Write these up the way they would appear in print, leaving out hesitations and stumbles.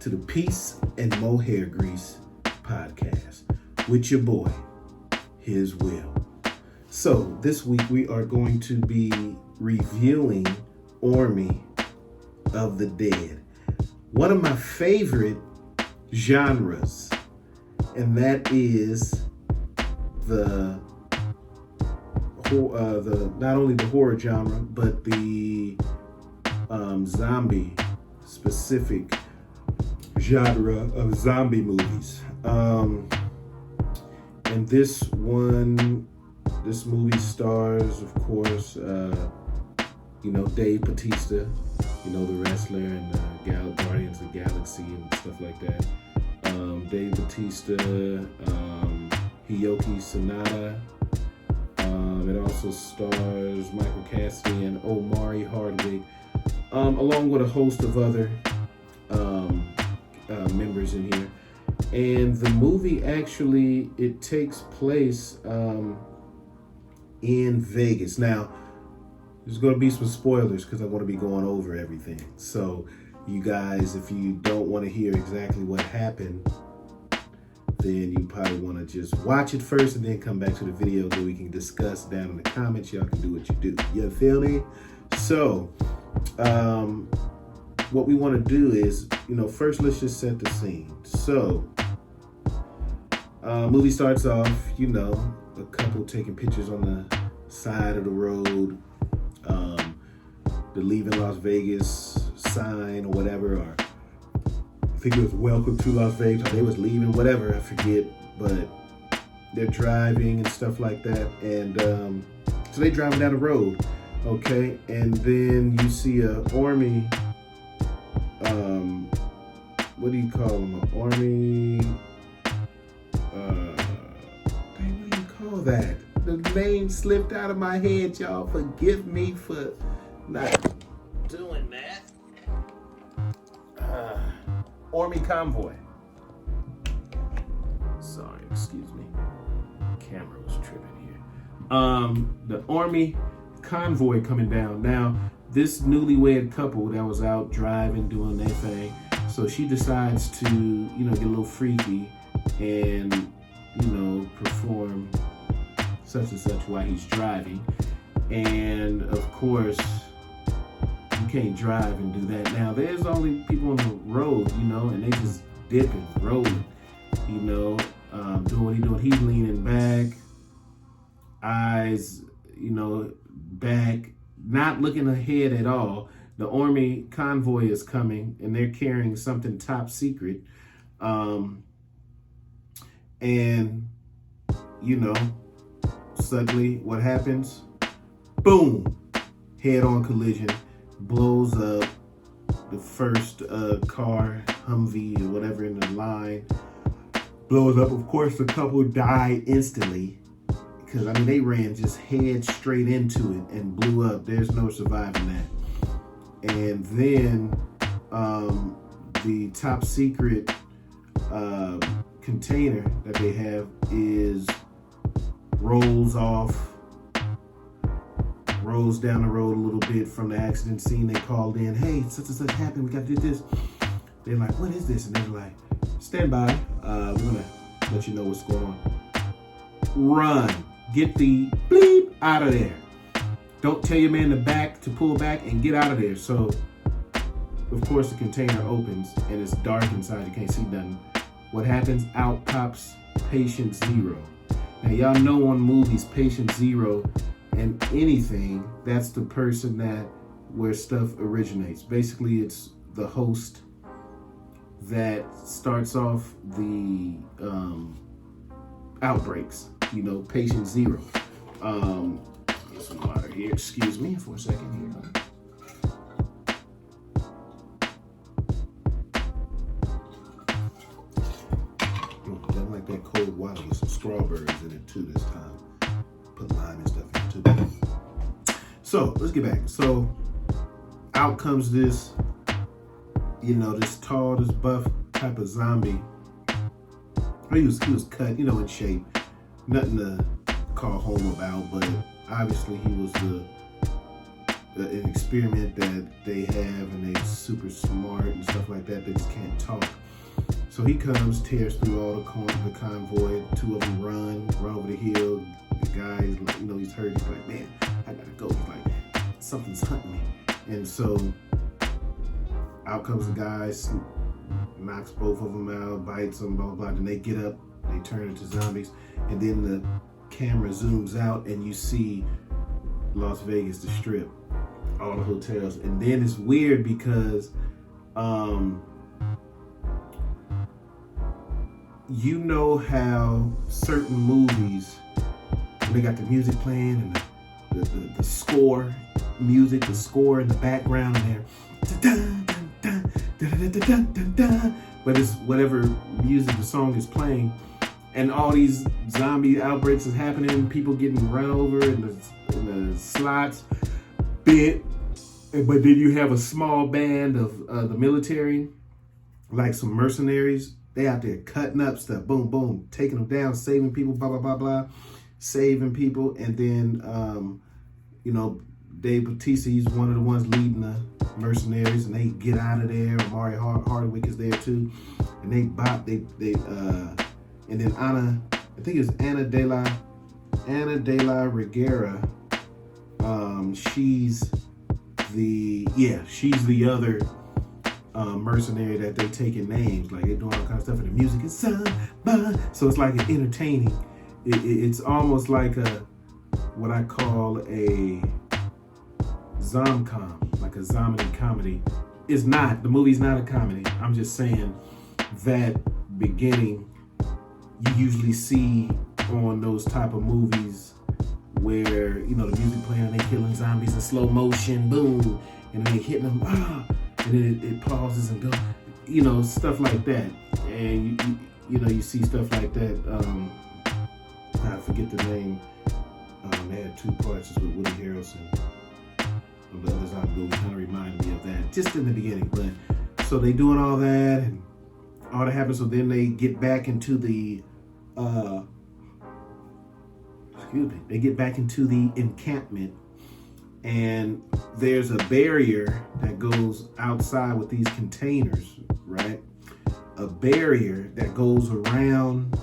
to the Peace and Mo Hair Grease podcast with your boy, His Will. So this week we are going to be reviewing Army of the Dead, one of my favorite genres, and that is the not only the horror genre but the zombie specific genre of zombie movies. And this movie stars, of course, Dave Bautista, the wrestler and Guardians of the Galaxy and stuff like that. Dave Bautista, Hiroki Sanada. It also stars Michael Cassidy and Omari Hardwick, along with a host of other members in here. And the movie actually, it takes place in Vegas. Now, there's going to be some spoilers because I'm going to be going over everything. So you guys, if you don't want to hear exactly what happened, then you probably want to just watch it first and then come back to the video so we can discuss down in the comments. Y'all can do what you do. You feel me? So, what we want to do is, first let's just set the scene. So, movie starts off, a couple taking pictures on the side of the road, the Leaving Las Vegas sign or whatever, or I think it was Welcome to Las Vegas, or they was leaving, whatever, I forget, but they're driving and stuff like that, and so they driving down the road, okay, and then you see a Army, what do you call them, an Army, what do you call that? The name slipped out of my head, y'all, forgive me for not doing that. Army convoy. Sorry, excuse me. Camera was tripping here. The Army convoy coming down. Now, this newlywed couple that was out driving, doing their thing, so she decides to, get a little freaky and, perform such and such while he's driving. And of course, you can't drive and do that. Now, there's only people on the road, and they just dipping, rolling, doing what he's doing. He's leaning back, eyes, back, not looking ahead at all. The Army convoy is coming, and they're carrying something top secret. And, suddenly what happens? Boom! Head-on collision. Blows up the first car, Humvee or whatever in the line. Blows up. Of course, the couple died instantly because, they ran just head straight into it and blew up. There's no surviving that. And then the top secret container that they have rolls down the road a little bit from the accident scene. They called in, hey, such and such happened, we got to do this. They're like, what is this? And they're like, stand by, we're gonna let you know what's going on. Run, get the bleep out of there. Don't tell your man in the back to pull back and get out of there. So, of course, the container opens and it's dark inside, you can't see nothing. What happens? Out pops Patient Zero. Now, y'all know on movies, Patient Zero and anything, that's the person where stuff originates. Basically, it's the host that starts off the outbreaks, Patient Zero. Get some water here, excuse me for a second here. Don't like that cold water with some strawberries in it too this time. Put lime and stuff in it too. So let's get back. So out comes this, this tall, this buff type of zombie. He was cut, in shape. Nothing to call home about, but obviously he was an experiment that they have, and they're super smart and stuff like that. They just can't talk. So he comes, tears through all the convoy. Two of them run over the hill. The guy, he's hurt. He's like, man, I gotta go. He's like, something's hunting me. And so out comes the guy, knocks both of them out, bites them, blah, blah, blah. Then they get up, they turn into zombies. And then the camera zooms out and you see Las Vegas, the Strip, all the hotels. And then it's weird because you know how certain movies, they got the music playing and the score music, the score in the background, and they're but it's whatever music the song is playing, and all these zombie outbreaks is happening, people getting run over in the slots bit, but then you have a small band of the military, like some mercenaries. They out there cutting up stuff, boom, boom, taking them down, saving people, blah, blah, blah, blah, saving people. And then, Dave Bautista, he's one of the ones leading the mercenaries, and they get out of there. Omari Hardwick is there too. And they bop, and then Ana, I think it was Ana de la Reguera. She's the other mercenary that they taking names, like they're doing all kinds of stuff, and the music is samba, so it's like an entertaining. It's almost like what I call a zomcom, like a zombie comedy. It's not. The movie's not a comedy. I'm just saying that beginning you usually see on those type of movies where the music playing, they killing zombies in slow motion, boom, and they hitting them, and then it pauses and goes, stuff like that. And you see stuff like that. I forget the name. They had two parts with Woody Harrelson. The other zombie movie kind of reminded me of that, just in the beginning. But so they doing all that, and all that happens. So then they get back into the they get back into the encampment, and there's a barrier that goes outside with these containers, right? A barrier that goes around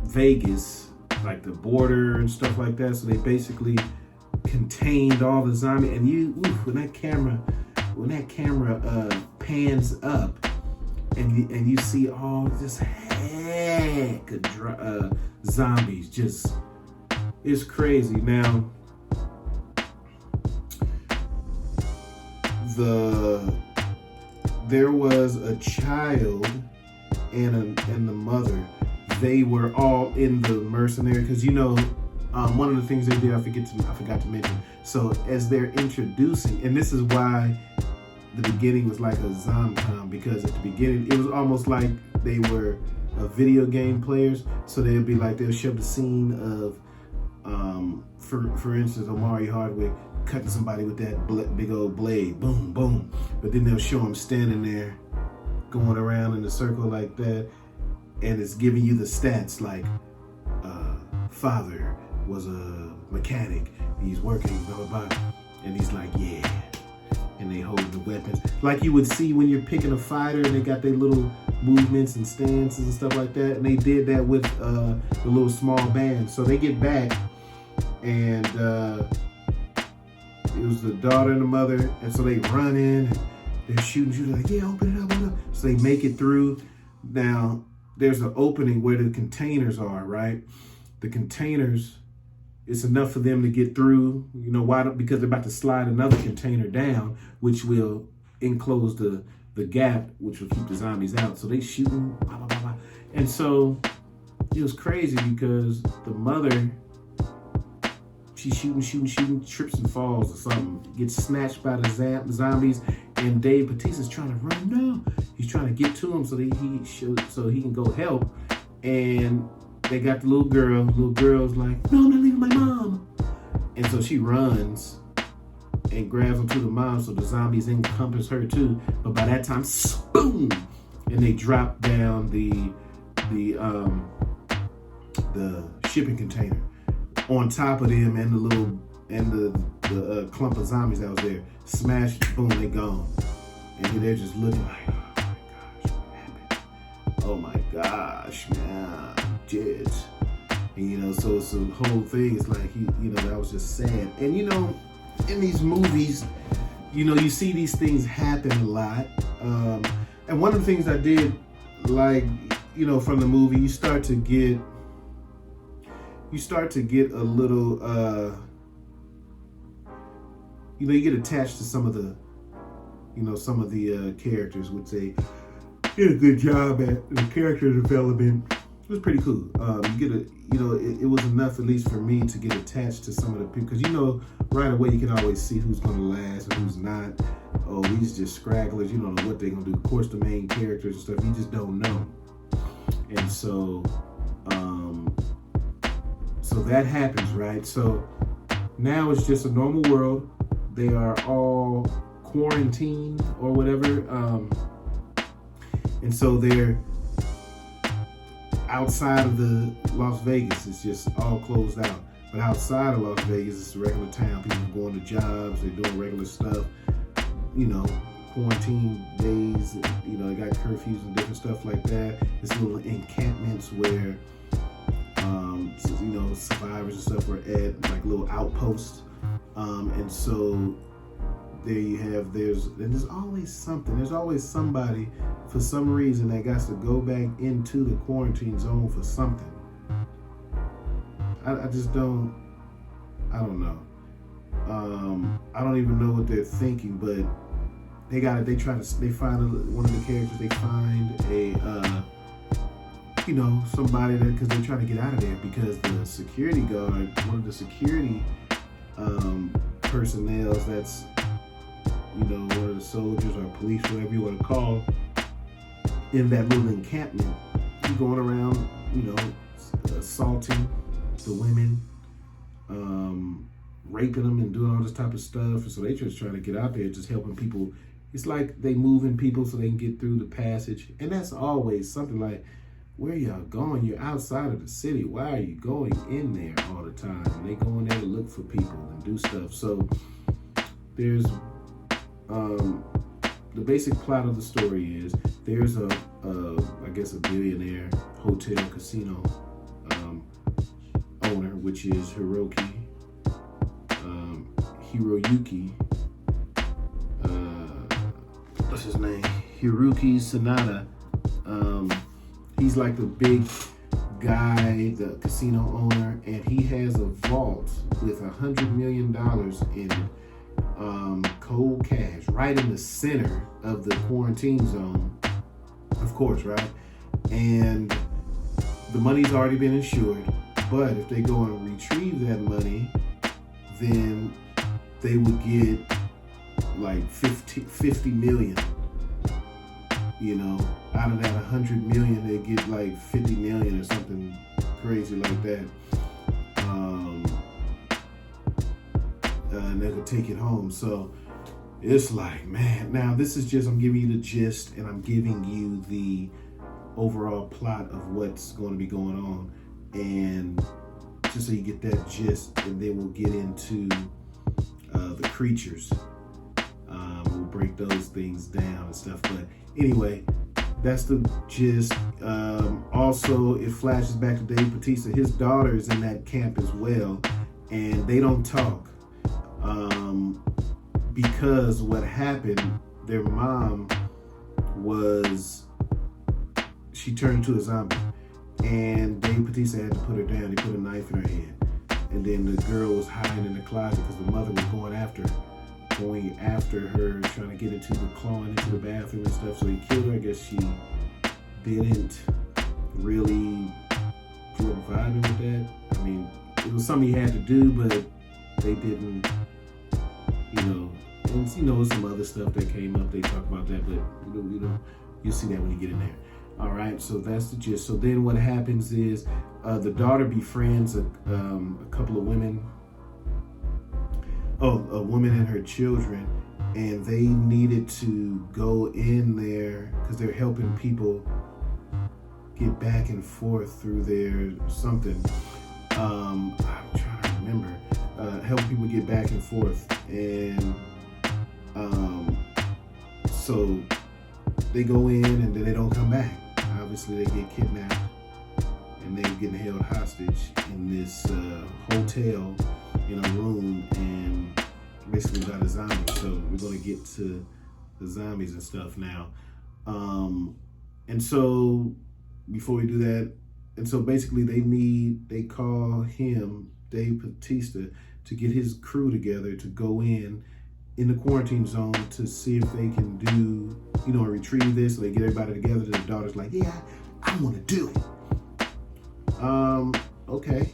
Vegas, like the border and stuff like that. So they basically contained all the zombie. And when that camera pans up, and you see all this heck of zombies, just, it's crazy. Now, there was a child and the mother. They were all in the mercenary, because one of the things they did, I forgot to mention. So as they're introducing, and this is why the beginning was like a zomcom, because at the beginning it was almost like they were video game players. So they'll show the scene of, for instance, Omari Hardwick cutting somebody with that big old blade, boom, boom. But then they'll show him standing there, going around in a circle like that, and it's giving you the stats like, father was a mechanic, he's working, blah, blah, blah. And he's like, yeah. And they hold the weapons. Like you would see when you're picking a fighter, and they got their little movements and stances and stuff like that. And they did that with the little small band. So they get back, and it was the daughter and the mother. And so they run in, and they're shooting, like, yeah, open it up, open it up. So they make it through. Now, there's an opening where the containers are, right? The containers, it's enough for them to get through. Why? Because they're about to slide another container down, which will enclose the gap, which will keep the zombies out. So they shooting, blah, blah, blah, blah. And so it was crazy because the mother, she's shooting, trips and falls or something, gets snatched by the zombies, and Dave Bautista's trying to run down. He's trying to get to him so he can go help. And they got the little girl. The little girl's like, no, I'm not leaving my mom. And so she runs and grabs onto the mom, so the zombies encompass her too. But by that time, boom, and they drop down the shipping container on top of them, and the the clump of zombies that was there. Smash, boom, they gone. And they're just looking like, oh my gosh, man, jizz. And so it's the whole thing. It's like that was just sad. And in these movies, you see these things happen a lot. And one of the things I did like, from the movie, you start to get a little, you get attached to some of the characters, which they did a good job at. The character development was pretty cool. You get it was enough, at least for me, to get attached to some of the people, because right away you can always see who's going to last and who's not. Oh, these just scragglers. You don't know what they're going to do. Of course, the main characters and stuff, you just don't know. And so that happens, right? So now it's just a normal world. They are all quarantined or whatever. And so they're outside of the Las Vegas. It's just all closed out. But outside of Las Vegas, it's a regular town. People are going to jobs. They're doing regular stuff. Quarantine days. They got curfews and different stuff like that. It's little encampments where, survivors and stuff were at, like little outposts. And so there you have, there's always something. There's always somebody, for some reason, that got to go back into the quarantine zone for something. I don't know. I don't even know what they're thinking, but they find one of the characters, they find somebody that, because they're trying to get out of there, because the security guard, one of the security personnel, that's one of the soldiers or police, whatever you want to call, in that little encampment, he's going around, assaulting the women, raping them and doing all this type of stuff. And so they just trying to get out there, just helping people. It's like they moving people so they can get through the passage. And that's always something like, where y'all going? You're outside of the city. Why are you going in there all the time? And they go in there to look for people and do stuff. So there's the basic plot of the story is there's a billionaire hotel casino owner, which is Hiroyuki. What's his name? Hiroyuki Sanada. He's like the big guy, the casino owner, and he has a vault with $100 million in cold cash right in the center of the quarantine zone, of course, right? And the money's already been insured, but if they go and retrieve that money, then they would get like 50 million. Out of that 100 million, they get like 50 million or something crazy like that. And they could take it home. So it's like, man, now this is just, I'm giving you the gist, and I'm giving you the overall plot of what's going to be going on. And just so you get that gist, and then we'll get into the creatures. We'll break those things down and stuff. But anyway, that's the gist. Also, it flashes back to Dave Bautista. His daughter is in that camp as well, and they don't talk. Because what happened, their mom she turned into a zombie, and Dave Bautista had to put her down. He put a knife in her head, and then the girl was hiding in the closet because the mother was going after her, trying to get clawing into the bathroom and stuff. So he killed her. I guess she didn't really vibe with that. I mean, it was something he had to do, but they didn't, and some other stuff that came up. They talk about that, but you'll see that when you get in there. All right, so that's the gist. So then what happens is the daughter befriends a couple of women. A woman and her children, and they needed to go in there because they're helping people get back and forth through their something. I'm trying to remember. helping people get back and forth, and so they go in and then they don't come back. Obviously, they get kidnapped and they're getting held hostage in this hotel in a room, and basically got a zombie. So we're going to get to the zombies and stuff now. And so before we do that, and so basically they call him, Dave Bautista, to get his crew together to go in the quarantine zone to see if they can do, retrieve this. So they get everybody together. The daughter's like, yeah, I want to do it. Okay.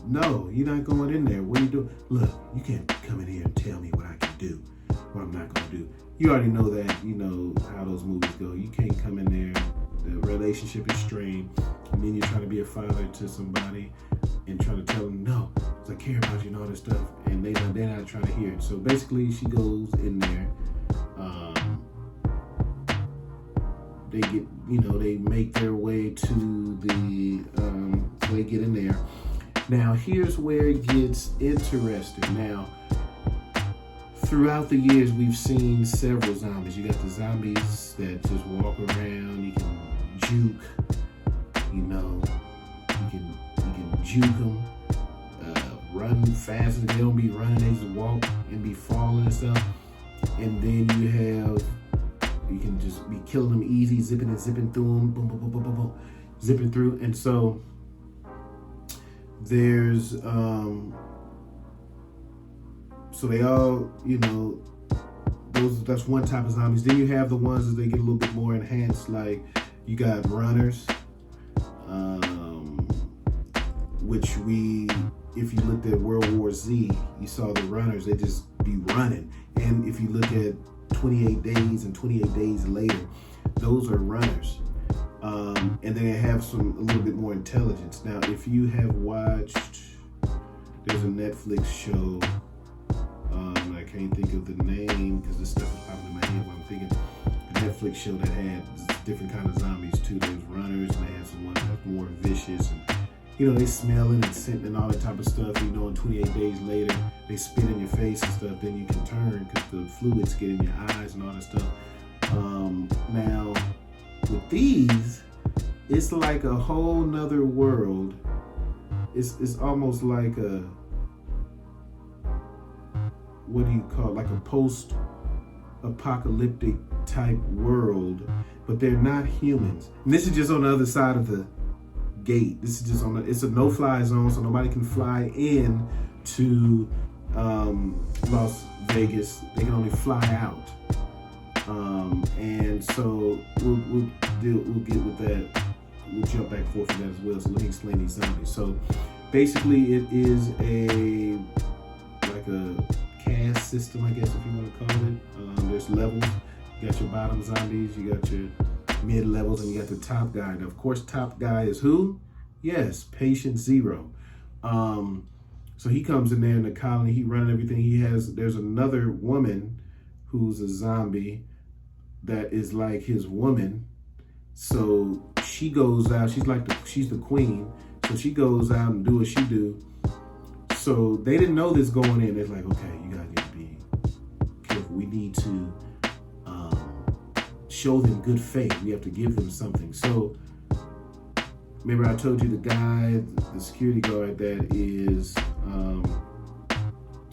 No, you're not going in there. What are you doing? Look, you can't come in here and tell me what I can do, what I'm not going to do. You already know that, you know how those movies go. You can't come in there, the relationship is strained, and then you're trying to be a father to somebody and trying to tell them, no, because I care about you and all this stuff, and they're not trying to hear it. So basically, she goes in there. They get, they make their way to they get in there. Now, here's where it gets interesting. Now, throughout the years, we've seen several zombies. You got the zombies that just walk around. You can juke, you can juke them, run fast. They don't be running, they just walk and be falling and stuff. And then you can just be killing them easy, zipping through them, boom, boom, boom, boom, boom, boom, zipping through. And so there's, so they all, that's one type of zombies. Then you have the ones that they get a little bit more enhanced, like you got runners, which if you looked at World War Z, you saw the runners, they just be running. And if you look at 28 Days and 28 Days Later, those are runners. And then they have a little bit more intelligence. Now, if you have watched, there's a Netflix show, I can't think of the name because this stuff is popping in my head when I'm thinking, a Netflix show that had different kind of zombies too. There's runners, and they had some ones that are more vicious, and they smelling and scenting and all that type of stuff. And 28 Days Later, they spit in your face and stuff. Then you can turn because the fluids get in your eyes and all that stuff. Now, with these, it's like a whole nother world. It's almost like a, what do you call it? Like a post-apocalyptic type world, but they're not humans. And this is just on the other side of the gate. This is just it's a no-fly zone, so nobody can fly in to Las Vegas. They can only fly out. And so we'll get with that. We'll jump back and forth with that as well. So let me explain these zombies. So basically, it is like a caste system, I guess, if you want to call it. There's levels. You got your bottom zombies, you got your mid levels, and you got the top guy. And of course, top guy is who? Yes, Patient Zero. So he comes in there in the colony. He running everything. There's another woman who's a zombie that is like his woman. So she goes out. She's the queen. So she goes out and do what she do. So they didn't know this going in. They're like, okay, you guys need to be careful. We need to show them good faith. We have to give them something. So remember I told you the guy, the security guard that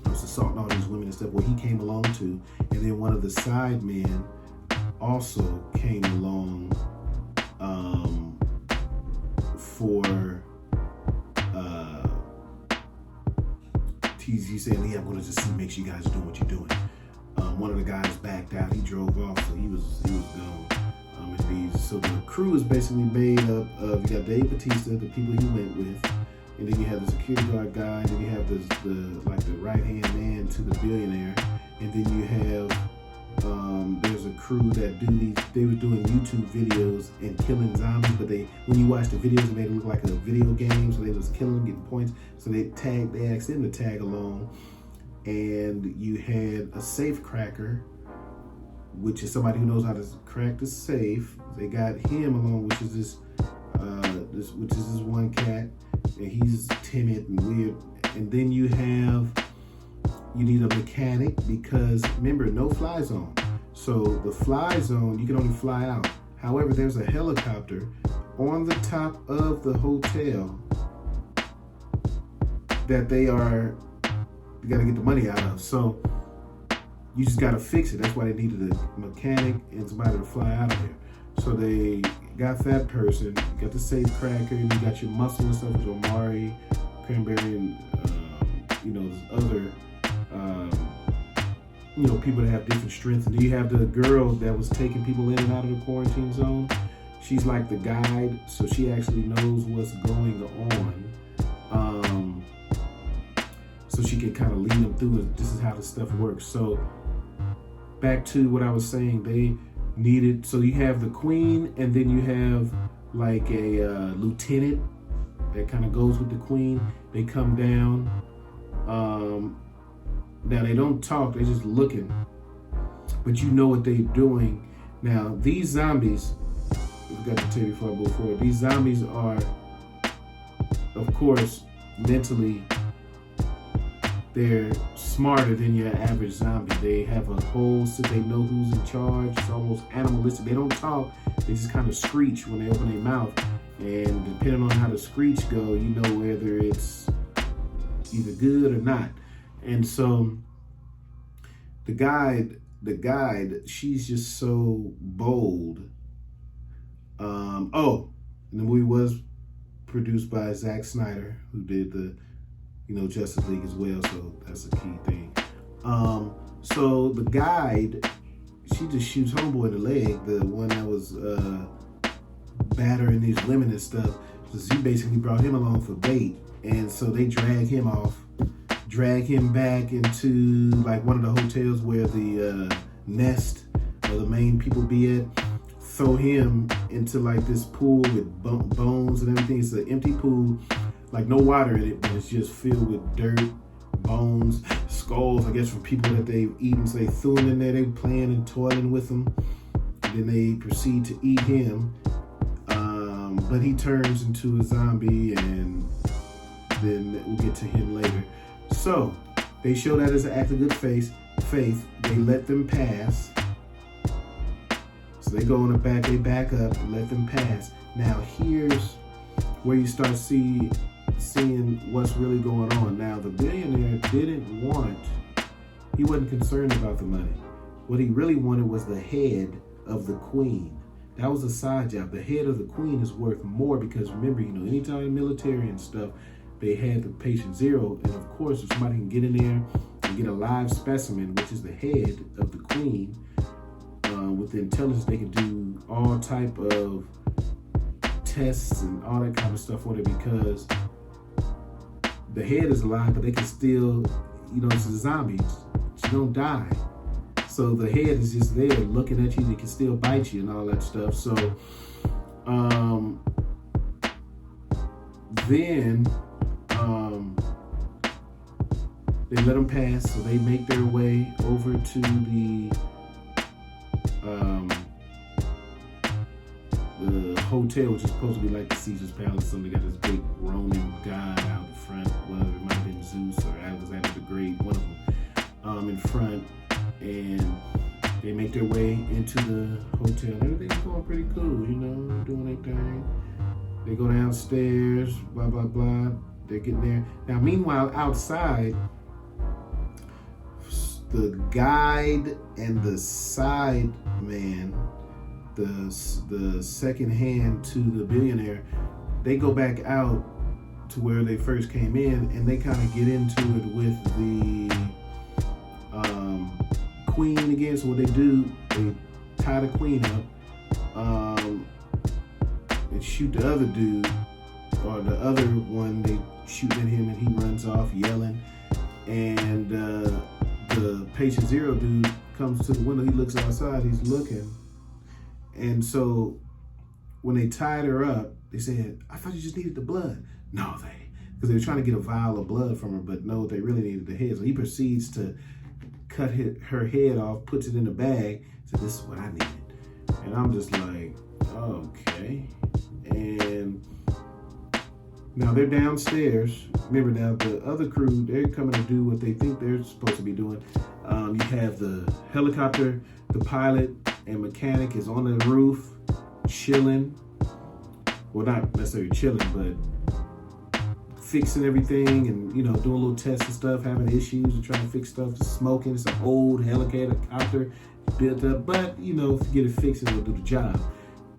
was assaulting all these women and stuff, well, he came along too. And then one of the side men also came along for he's saying, yeah, I'm going to just make sure you guys are doing what you're doing. One of the guys backed out. He drove off, so he was gone. So the crew is basically made up of, you got Dave Bautista, the people he went with, and then you have the security guard guy, and then you have the right-hand man to the billionaire, and then you have there's a crew that they were doing YouTube videos and killing zombies, but when you watch the videos, it made it look like a video game, so they was killing them, getting points. So they asked them to tag along, and you had a safe cracker, which is somebody who knows how to crack the safe. They got him along, which is this one cat, and he's timid and weird, and then you need a mechanic, because remember, no fly zone. So the fly zone, you can only fly out. However, there's a helicopter on the top of the hotel that you got to get the money out of. So you just got to fix it. That's why they needed a mechanic and somebody to fly out of there. So they got that person, you got the safecracker, and you got your muscle and stuff with Omari, Cranberry, and there's other people that have different strengths. And then you have the girl that was taking people in and out of the quarantine zone. She's like the guide, so she actually knows what's going on. So she can kind of lead them through it. This is how the stuff works. So back to what I was saying, they needed, so you have the queen, and then you have like a lieutenant that kind of goes with the queen. They come down. Now they don't talk, they're just looking, but you know what they're doing. Now these zombies, I forgot to tell you before I move forward, these zombies are, of course, mentally, they're smarter than your average zombie. They have a whole, so they know who's in charge. It's almost animalistic. They don't talk, they just kind of screech when they open their mouth. And depending on how the screech go, you know whether it's either good or not. And so the guide, she's just so bold. And the movie was produced by Zack Snyder, who did the Justice League as well, so that's a key thing. So the guide, she just shoots homeboy in the leg, the one that was battering these women and stuff. So she basically brought him along for bait, and so they drag him back into like one of the hotels where the nest or the main people be at. Throw him into like this pool with bones and everything. It's an empty pool, like no water in it, but it's just filled with dirt, bones, skulls, I guess, from people that they've eaten. So they threw him in there, they were playing and toiling with him. Then they proceed to eat him. But he turns into a zombie, and then we'll get to him later. So they show that as an act of good faith. They let them pass. So they go in the back, they back up and let them pass. Now here's where you start seeing what's really going on. Now the billionaire he wasn't concerned about the money. What he really wanted was the head of the queen. That was a side job. The head of the queen is worth more, because remember, anytime military and stuff, they had the patient zero. And of course, if somebody can get in there and get a live specimen, which is the head of the queen, with the intelligence, they can do all type of tests and all that kind of stuff on it, because the head is alive, but they can still, it's a zombie. She don't die. So the head is just there looking at you. They can still bite you and all that stuff. So then they let them pass. So they make their way over to the hotel, which is supposed to be like the Caesar's Palace. So they got this big Roman god out in front. Well, it might have been Zeus or Alexander the Great, one of them, in front. And they make their way into the hotel. Everything's going pretty cool, doing their thing. They go downstairs, blah, blah, blah. They're getting there. Now, meanwhile, outside, the guide and the side man, the second hand to the billionaire, they go back out to where they first came in, and they kind of get into it with the queen again. So what they do, they tie the queen up, and shoot the other dude, or the other one, they shoot at him and he runs off yelling. And the patient zero dude comes to the window, he looks outside, he's looking. And so when they tied her up, they said, I thought you just needed the blood. No, because they were trying to get a vial of blood from her, but no, they really needed the head. So he proceeds to cut her head off, puts it in a bag, said, this is what I needed. And I'm just like, okay. And Now they're downstairs. Remember now, the other crew, they're coming to do what they think they're supposed to be doing. You have the helicopter, the pilot and mechanic is on the roof, chilling. Well, not necessarily chilling, but fixing everything and, you know, doing little tests and stuff, having issues and trying to fix stuff, smoking. It's an old helicopter built up, but, you know, if you get it fixed, it'll do the job.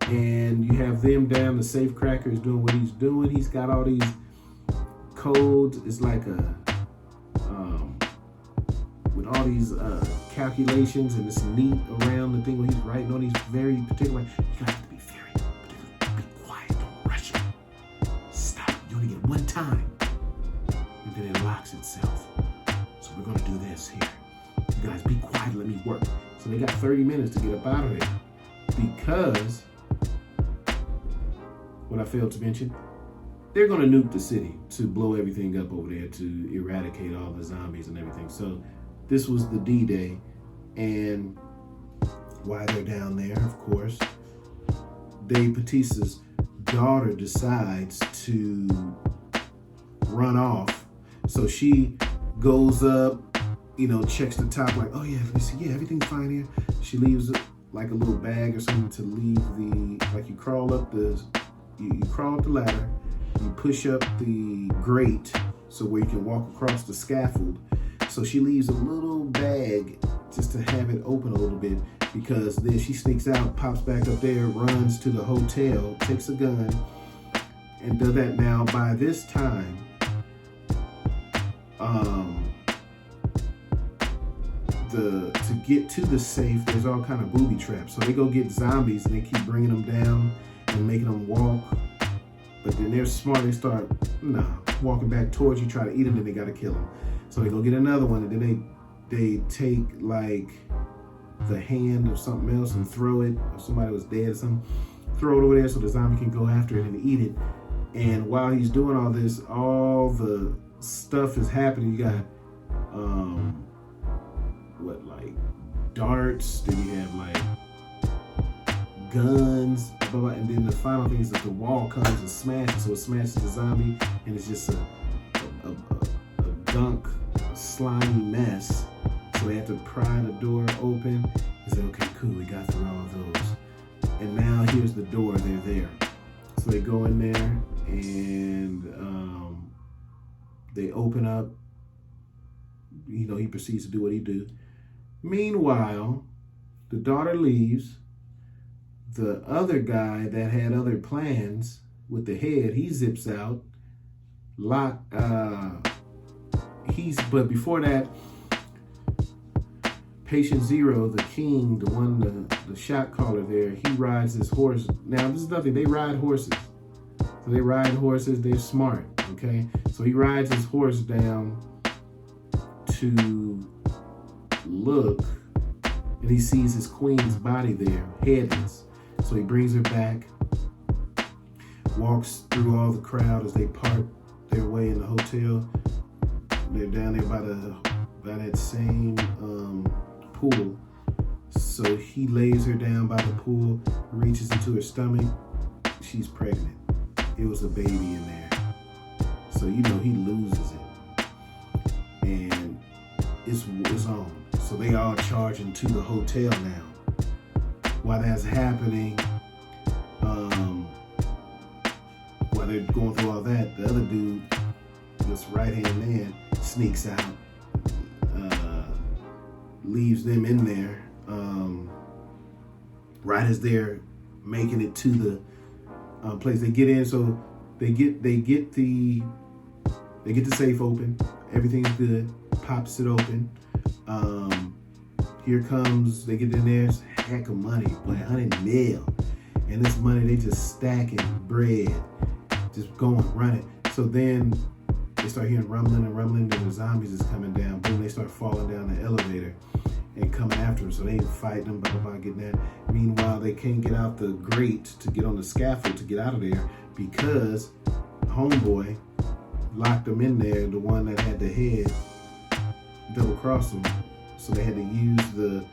And you have them down, the safe cracker is doing what he's doing. He's got all these codes. It's like with all these calculations and this neat around the thing where he's writing on these very particular, you have to be very particular. Be quiet, don't rush me. Stop, you only get one time. And then it locks itself. So we're gonna do this here. You guys be quiet, let me work. So they got 30 minutes to get up out of there. Because, what I failed to mention, they're gonna nuke the city to blow everything up over there, to eradicate all the zombies and everything. So this was the D-Day, and while they're down there, of course, Dave Bautista's daughter decides to run off. So she goes up, you know, checks the top, like, oh yeah, let me see, yeah, everything's fine here. She leaves like a little bag or something to leave the, like you crawl up the ladder, you push up the grate so where you can walk across the scaffold. So she leaves a little bag just to have it open a little bit, because then she sneaks out, pops back up there, runs to the hotel, takes a gun, and does that. Now, by this time, to get to the safe, there's all kind of booby traps. So they go get zombies and they keep bringing them down and making them walk. But then they're smart, they start walking back towards you, try to eat them, then they gotta kill them. So they go get another one, and then they take like the hand of something else and throw it, if somebody was dead or something, throw it over there so the zombie can go after it and eat it. And while he's doing all this, all the stuff is happening. You got like darts, then you have like guns, blah, blah, and then the final thing is that the wall comes and smashes, so it smashes the zombie, and it's just a gunk, a slimy mess. So they have to pry the door open and say, okay, cool, we got through all those. And now here's the door, they're there. So they go in there and they open up, you know, he proceeds to do what he do. Meanwhile, the daughter leaves. The other guy that had other plans with the head, he zips out. But before that, Patient Zero, the king, the one, the shot caller there, he rides his horse. Now, this is nothing, they ride horses. So they ride horses, they're smart, okay? So he rides his horse down to look, and he sees his queen's body there, headless. So he brings her back, walks through all the crowd as they part their way in the hotel. They're down there by that same pool. So he lays her down by the pool, reaches into her stomach. She's pregnant. It was a baby in there. So, you know, he loses it. And it's on. So they all charging to the hotel now. While that's happening, while they're going through all that, the other dude, this right-hand man, sneaks out, leaves them in there, right as they're making it to the place. They get in, so they get the safe open. Everything's good. Pops it open. Here comes, they get in there, it's a heck of money, but $100 million. And this money, they just stacking bread, just going, running. So then they start hearing rumbling, and the zombies is coming down. Boom, they start falling down the elevator and coming after them. So they ain't fighting them, blah, blah, blah, getting that. Meanwhile, they can't get out the grate to get on the scaffold to get out of there because homeboy locked them in there, the one that had the head, double-crossed them. So they had to use the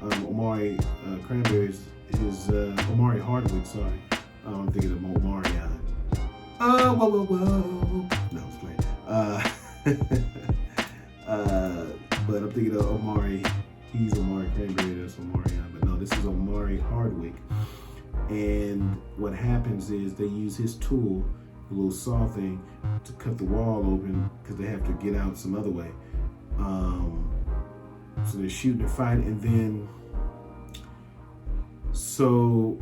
Omari Cranberries, his Omari Hardwick, sorry. I'm thinking of Omarion. whoa, whoa, whoa. No, I was playing. But I'm thinking of Omari. He's Omari Cranberry. That's Omarion. But no, this is Omari Hardwick. And what happens is they use his tool, a little saw thing, to cut the wall open because they have to get out some other way. So they're shooting and fighting, and then so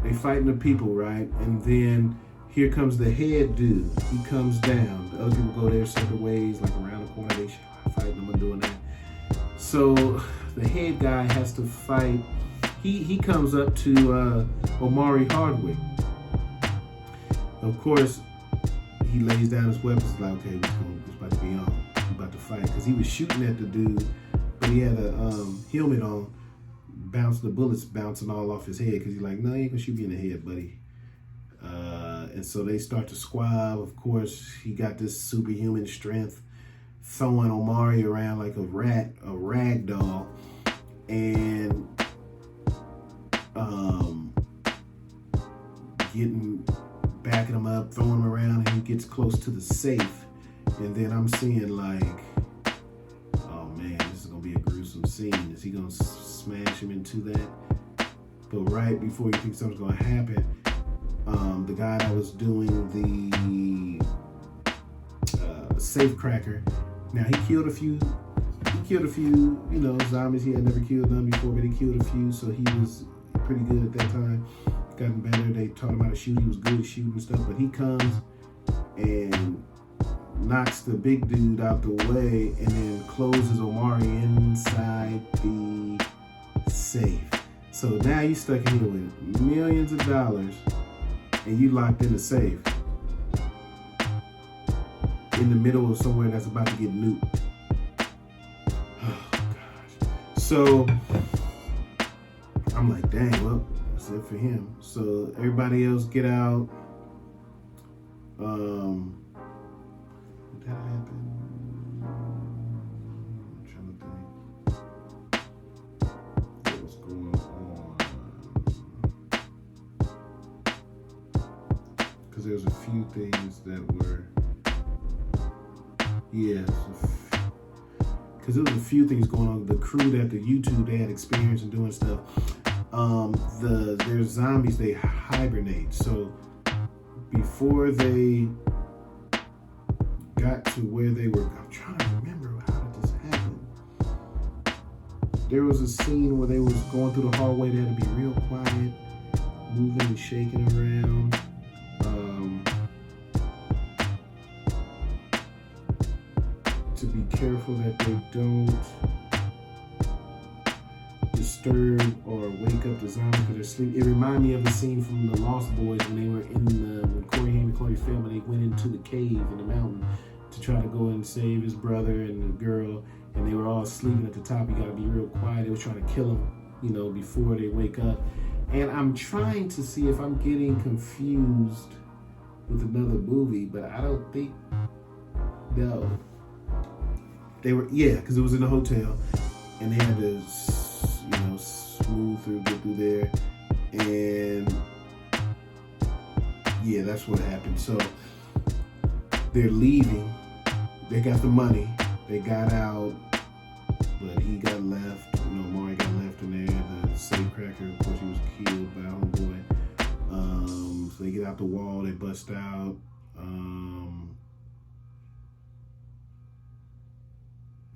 they fighting the people, right? And then here comes the head dude. He comes down. The other people go their separate ways, like around the corner. They fighting them and doing that. So the head guy has to fight. He comes up to Omari Hardwick. Of course, he lays down his weapons. Like, okay, it's about to be on. We're about to fight because he was shooting at the dude, but he had a helmet on. The bullets bouncing all off his head because he's like, no, you ain't gonna shoot me in the head, buddy. And so they start to squab. Of course, he got this superhuman strength, throwing Omari around like a rag doll, and backing him up, throwing him around, and he gets close to the safe. And then I'm seeing like, oh man, this is gonna be a gruesome scene. Is he gonna smash him into that? But right before you think something's gonna happen, the guy that was doing the safe cracker, now he killed a few, zombies he had never killed none before, but he killed a few, so he was pretty good at that time. Gotten better. They taught him how to shoot. He was good at shooting and stuff, but he comes and knocks the big dude out the way and then closes Omari inside the safe. So now you stuck in here with millions of dollars and you locked in the safe in the middle of somewhere that's about to get nuked. Oh gosh. So I'm like, dang, well, that's it for him. So everybody else get out. Did that happen? I'm trying to think. What was going on? Because there's a few things that were, because there was a few things going on. The crew that the YouTube they had experience in doing stuff. Their zombies, they hibernate. So before they got to where they were, I'm trying to remember how did this happen. There was a scene where they was going through the hallway. They had to be real quiet, moving and shaking around. To be careful that they don't disturb or wake up the zombies because they're asleep. It reminded me of the scene from The Lost Boys when they were when Corey Haim and Chloe Film, and they went into the cave in the mountain to try to go and save his brother and the girl, and they were all sleeping at the top. You got to be real quiet. They were trying to kill them, before they wake up. And I'm trying to see if I'm getting confused with another movie, but I don't think. No. They were, because it was in a hotel, and they had to, get through there, and that's what happened. So they're leaving. They got the money. They got out, but he got left. Maury got left in there. The safecracker, of course, he was killed by homeboy. So they get out the wall. They bust out.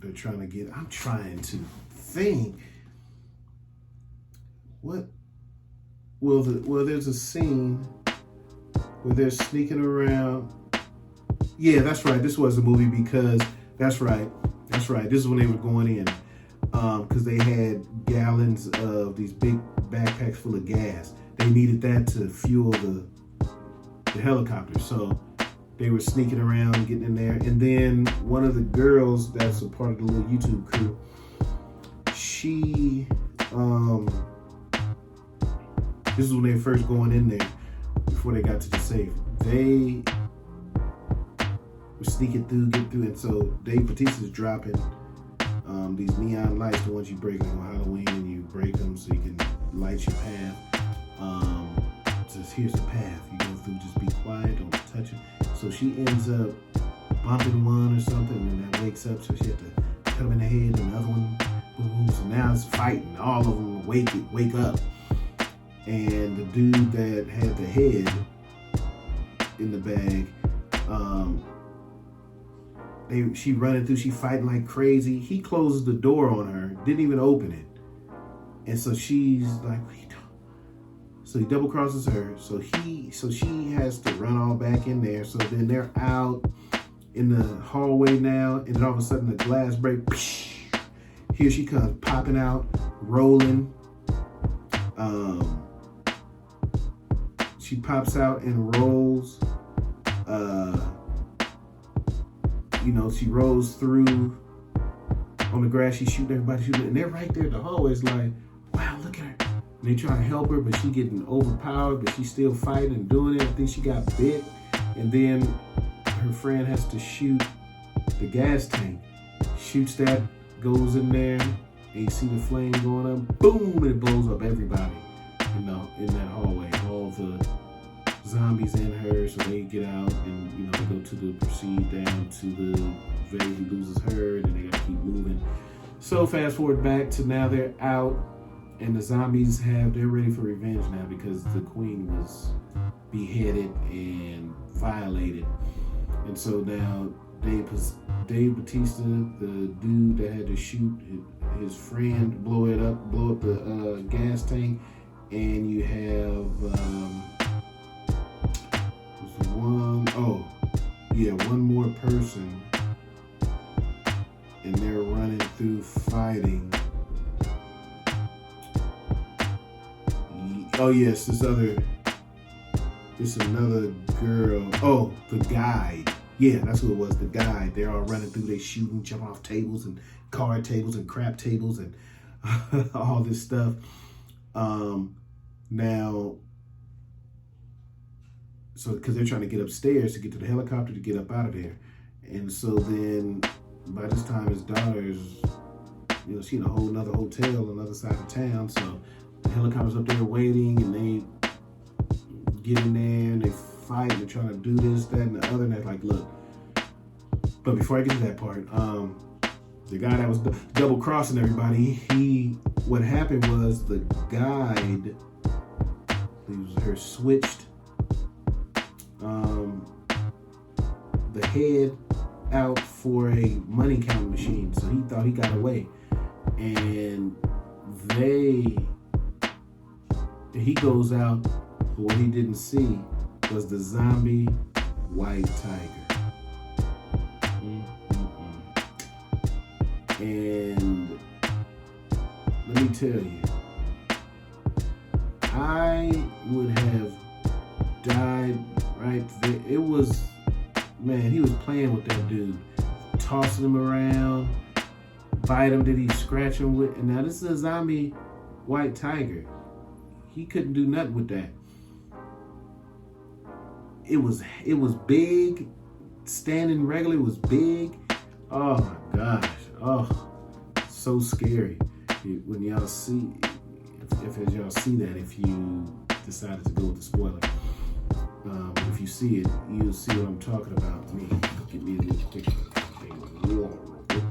They're trying to get. I'm trying to think. What? Well, there's a scene where they're sneaking around. Yeah, that's right. This was a movie because that's right. This is when they were going in, because they had gallons of these big backpacks full of gas. They needed that to fuel the helicopter. So they were sneaking around, getting in there, and then one of the girls that's a part of the little YouTube crew, she. This is when they were first going in there, before they got to the safe. They were sneaking through, and so Dave Bautista's dropping these neon lights, the ones you break like on Halloween, and you break them so you can light your path to says, here's the path you go through. Just be quiet, don't touch it. So she ends up bumping one or something, and that wakes up. So she had to cut him in the head, and the other one, boom. So now it's fighting. All of them wake up. And the dude that had the head in the bag, she running through, she fighting like crazy. He closes the door on her, didn't even open it. And so she's like, what are you doing? So he double crosses her. So she has to run all back in there. So then they're out in the hallway now, and then all of a sudden the glass breaks. Here she comes popping out, rolling. She pops out and rolls. She rolls through on the grass. She's shooting everybody, and they're right there. The hallway's like, wow, look at her. And they trying to help her, but she getting overpowered, but she's still fighting and doing it. I think she got bit, and then her friend has to shoot the gas tank. Shoots that, goes in there, and you see the flame going up. Boom! And it blows up everybody in that hallway. All the zombies in her, so they get out and they go to proceed down to the very who loses her, and then they gotta keep moving. So fast forward back to now they're out, and the zombies they're ready for revenge now because the queen was beheaded and violated. And so now Dave Bautista, the dude that had to shoot his friend, blow up the gas tank, and you have one more person, and they're running through fighting. Oh yes, it's another girl. Oh, the guide. Yeah, that's who it was, the guide. They're all running through, they shooting, jumping off tables and card tables and crap tables and all this stuff. Now, so because they're trying to get upstairs to get to the helicopter to get up out of there. And so then by this time his daughter's, she in a whole nother hotel on the other side of town. So the helicopter's up there waiting, and they get in there and they fight. They're trying to do this, that, and the other. And they're like, look. But before I get to that part, the guy that was double crossing everybody, what happened was the guide, her switched the head out for a money counting machine, so he thought he got away, and he goes out, but what he didn't see was the zombie white tiger. And let me tell you, I would have died right there. It was, man, he was playing with that dude, tossing him around, bite him, did he scratch him with, and now this is a zombie white tiger. He couldn't do nothing with that. It was big, standing regularly, it was big. Oh my gosh, oh, so scary. When y'all see, if y'all see that, if you decided to go with the spoiler. But if you see it, you'll see what I'm talking about. Let me get me a little quick thing of water real quick.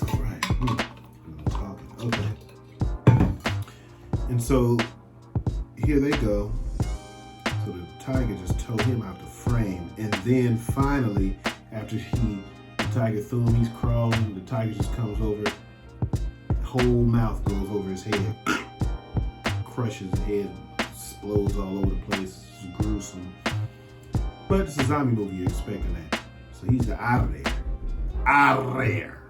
All right. Okay. And so here they go. So the tiger just tore him out the frame, and then finally, after the tiger threw him, he's crawling. The tiger just comes over. Whole mouth goes over his head, crushes his head, explodes all over the place. It's gruesome. But it's a zombie movie, you're expecting that. So he's out of there. Out of there.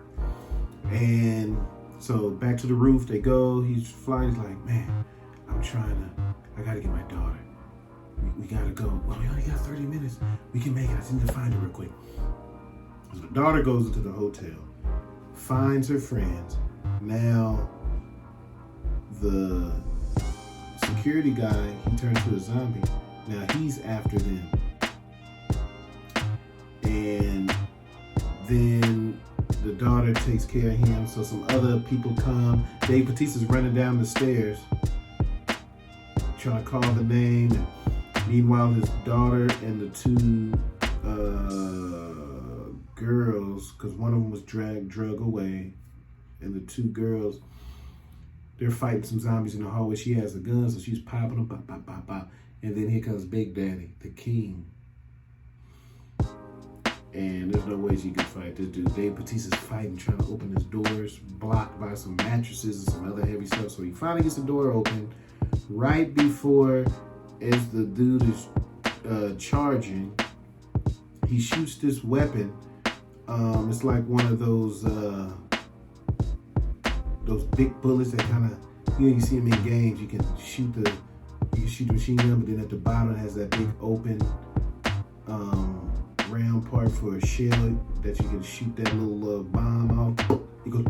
And so back to the roof they go. He's flying. He's like, man, I gotta get my daughter. We gotta go. Well, we only got 30 minutes. We can make it. I just need to find her real quick. So the daughter goes into the hotel, finds her friends. Now, the security guy, he turns to a zombie. Now he's after them. And then the daughter takes care of him. So some other people come. Dave Bautista's running down the stairs, trying to call the name. And meanwhile, his daughter and the two girls, because one of them was drug away, and the two girls, they're fighting some zombies in the hallway. She has a gun, so she's popping them, pop, pop, pop, pop. And then here comes Big Daddy, the king. And there's no way she could fight this dude. Dave Bautista's fighting, trying to open his doors, blocked by some mattresses and some other heavy stuff. So he finally gets the door open right before, as the dude is charging, he shoots this weapon. It's like one of those big bullets that kind of, you see them in games. You can shoot the machine gun, but then at the bottom it has that big open round part for a shell that you can shoot that little bomb off. It goes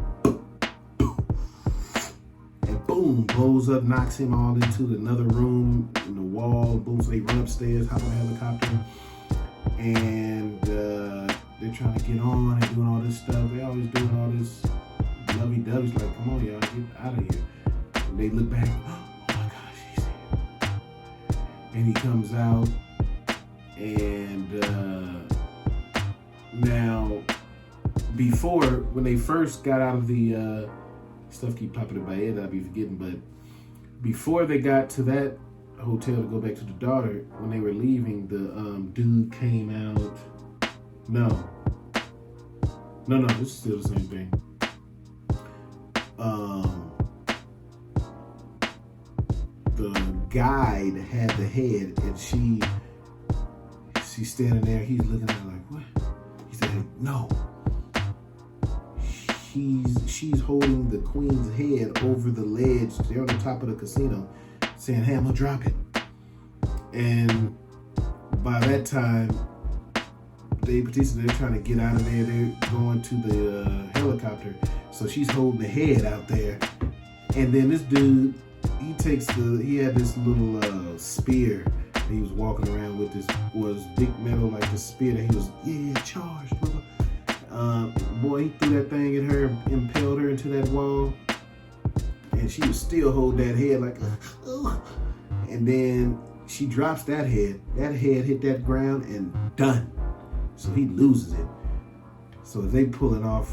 and boom, blows up, knocks him all into another room in the wall. Boom, so they run upstairs, hop on a helicopter, and they're trying to get on and doing all this stuff. They're always doing all this lovey-dovey, like, come on, y'all, get out of here. And they look back, oh my gosh, he's here. And he comes out, and now, before, when they first got out of the, stuff keep popping in my head, I'll be forgetting, but before they got to that hotel to go back to the daughter, when they were leaving, the dude came out. No, this is still the same thing. The guide had the head, and she's standing there. He's looking at her like, what? He said, hey, no. She's holding the queen's head over the ledge. They're on the top of the casino, saying, hey, I'm gonna drop it. And by that time, Dave Bautista, they're trying to get out of there. They're going to the helicopter. So she's holding the head out there. And then this dude, he had this little spear that he was walking around with. This was big metal, like the spear that he was, charged, brother. Boy, he threw that thing at her, impaled her into that wall. And she was still holding that head like, ugh. And then she drops that head. That head hit that ground and done. So he loses it. So they pulling off,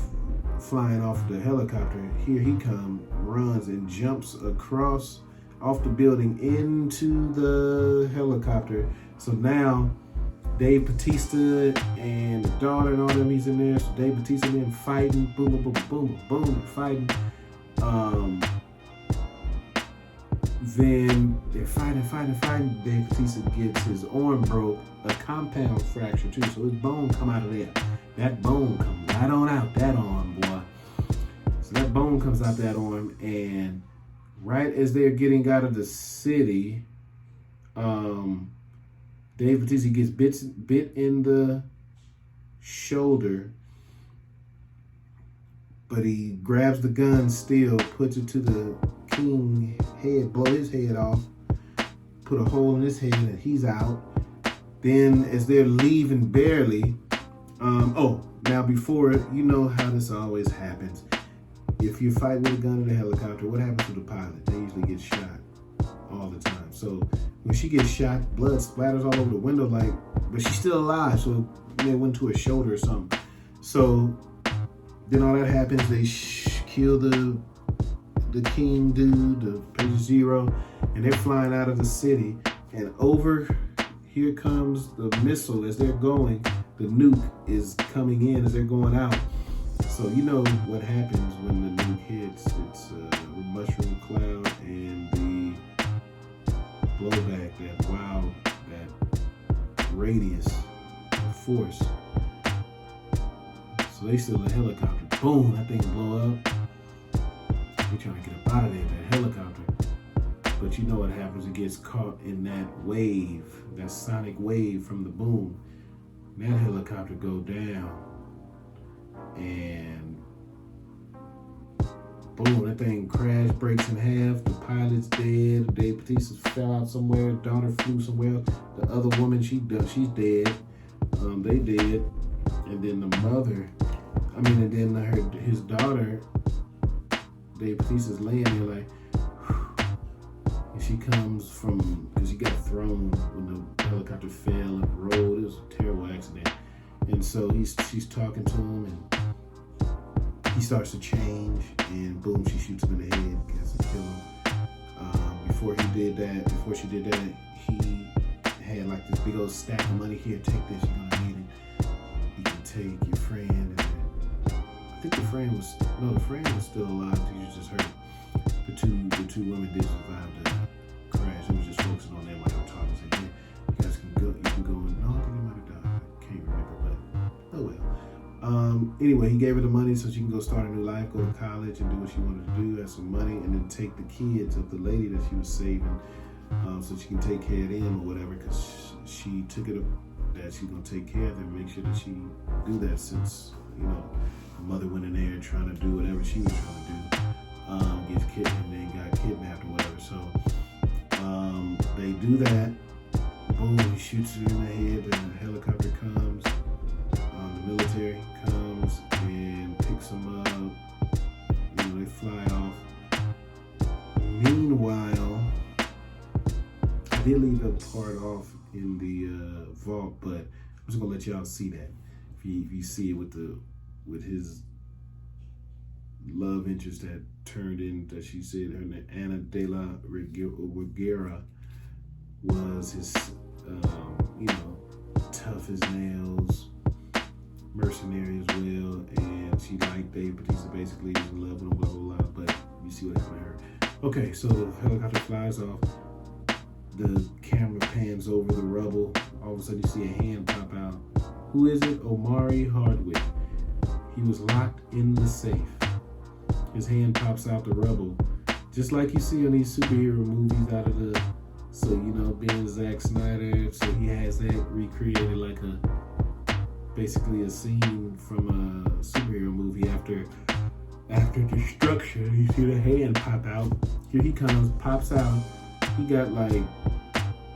flying off the helicopter. Here he comes, runs and jumps across off the building into the helicopter. So now Dave Bautista and the daughter and all them, he's in there. So Dave Bautista and them fighting, boom, boom, boom, boom, boom, fighting. Then they're fighting. Dave Bautista gets his arm broke, a compound fracture too. So his bone come out of there. That bone come right on out that arm, boy. So that bone comes out that arm, and right as they're getting out of the city, Dave Bautista gets bit in the shoulder, but he grabs the gun still, puts it to the king head, blow his head off, put a hole in his head, and he's out. Then as they're leaving barely, now before, you know how this always happens. If you fight with a gun in a helicopter, what happens to the pilot? They usually get shot all the time. So when she gets shot, blood splatters all over the window, but she's still alive, so it went to her shoulder or something. So then all that happens, they kill the king dude, the Patient Zero, and they're flying out of the city, and here comes the missile as they're going. The nuke is coming in as they're going out. So you know what happens when the nuke hits. It's a mushroom cloud and the blowback, that radius of force. So they still in the helicopter. Boom, that thing blow up. They're trying to get up out of there, that helicopter. But you know what happens? It gets caught in that wave, that sonic wave from the boom. That helicopter go down. And boom, that thing crash, breaks in half. The pilot's dead. Dave Bautista fell out somewhere. Daughter flew somewhere. The other woman, she's dead. They dead. And then the mother, and then his daughter, Dave Bautista's laying there like, and she comes from, because he got thrown when the helicopter fell and rolled. It was a terrible accident. And so she's talking to him, and he starts to change, and boom, she shoots him in the head, gets to kill him. Before she did that, he had like this big old stack of money. Here, take this, you're gonna need it. You can take your friend. And I think the friend was still alive. You just heard the two women did survive the crash. It was just focusing on them while they were talking. Saying, yeah, you guys can go. You can go. No, I think they might have died. I can't remember, but oh well. Anyway, he gave her the money so she can go start a new life, go to college, and do what she wanted to do, have some money, and then take the kids of the lady that she was saving, so she can take care of them or whatever, because she took it that she's gonna take care of them, make sure that she do that, since the mother went in there trying to do whatever she was trying to do, gets kidnapped and then got kidnapped or whatever. So they do that. Boom, he shoots her in the head. The helicopter comes. The military comes and picks them up. They fly off. Meanwhile, I did leave a part off in the vault, but I'm just gonna let y'all see that. If you see it with his love interest that turned in, that she said her name, Ana de la Reguera, was his, tough as nails, mercenary as well, and she liked Dave Bautista, basically was in love with him, blah blah blah. But you see what happened to her. Okay, so the helicopter flies off. The camera pans over the rubble. All of a sudden, you see a hand pop out. Who is it? Omari Hardwick. He was locked in the safe. His hand pops out the rubble, just like you see on these superhero movies out of the. So being Zack Snyder, so he has that recreated like basically a scene from a superhero movie after destruction. You see the hand pop out. Here he comes, pops out. He got like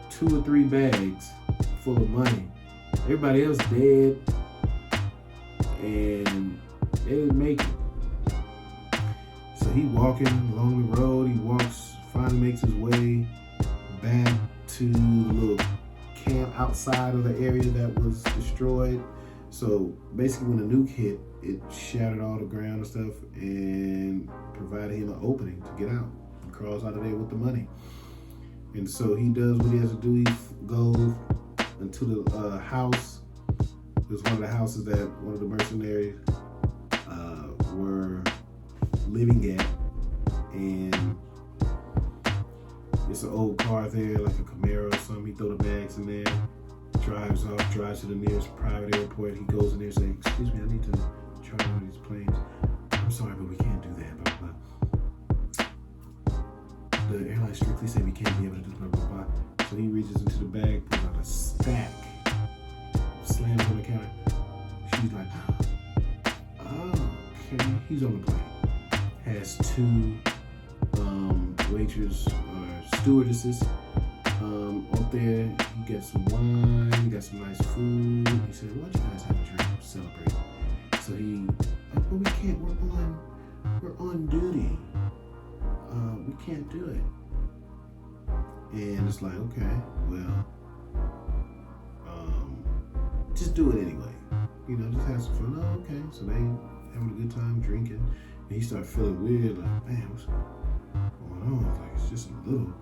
2 or 3 bags full of money. Everybody else dead, and they didn't make it. So he walking along the road. He walks, finally makes his way back to the little camp outside of the area that was destroyed. So basically, when the nuke hit, it shattered all the ground and stuff, and provided him an opening to get out. He crawls out of there with the money. And so he does what he has to do. He goes into the house. It was one of the houses that one of the mercenaries were living at. And it's an old car there, like a Camaro or something. He throw the bags in there, drives off, drives to the nearest private airport. He goes in there and says, "Excuse me, I need to try one of these planes. I'm sorry, but we can't do that, blah, blah." The airline strictly said we can't be able to do blah, blah, blah. So he reaches into the bag, pulls out a stack, slams on the counter. She's like, "Oh, okay." He's on the plane. Has 2 waiters or stewardesses up there. He got some wine, he got some nice food. He said, "Why don't you guys have a drink to celebrate?" So he, "But we can't, we're on duty. We can't do it." And it's like, okay, well, just do it anyway. Just have some fun. Oh, okay. So they having a good time drinking. And he started feeling weird, like, man, what's going on? It's like, it's just a little.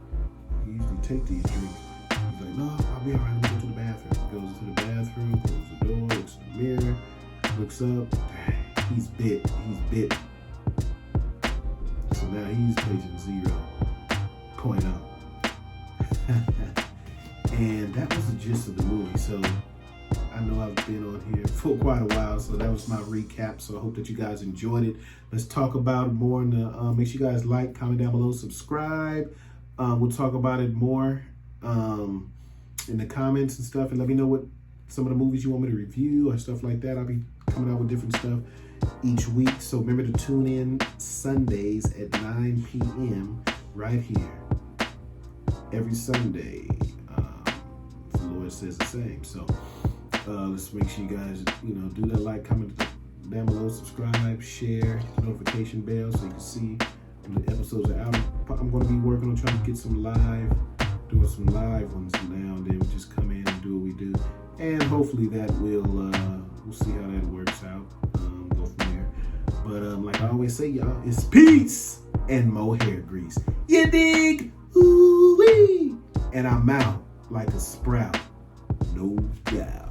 He usually take these drinks. He's like, "No, I'll be all right. Let me go to the bathroom." He goes into the bathroom, closes the door, looks in the mirror, looks up. He's bit. So now he's patient 0.0. And that was the gist of the movie. So I know I've been on here for quite a while, so that was my recap. So I hope that you guys enjoyed it. Let's talk about it more. Make sure you guys like, comment down below, subscribe. We'll talk about it more in the comments and stuff, and let me know what some of the movies you want me to review or stuff like that. I'll be coming out with different stuff each week. So remember to tune in Sundays at 9 p.m. right here. Every Sunday. The Lord says the same. So let's make sure you guys, do that, like, comment down below, subscribe, share, notification bell so you can see when the episodes are out. I'm going to be working on trying to get doing some live ones now and then. We just come in and do what we do. And hopefully that will, we'll see how that works out. Go from there. But like I always say, y'all, it's peace and more hair grease. You dig? Ooh-wee. And I'm out like a sprout. No doubt.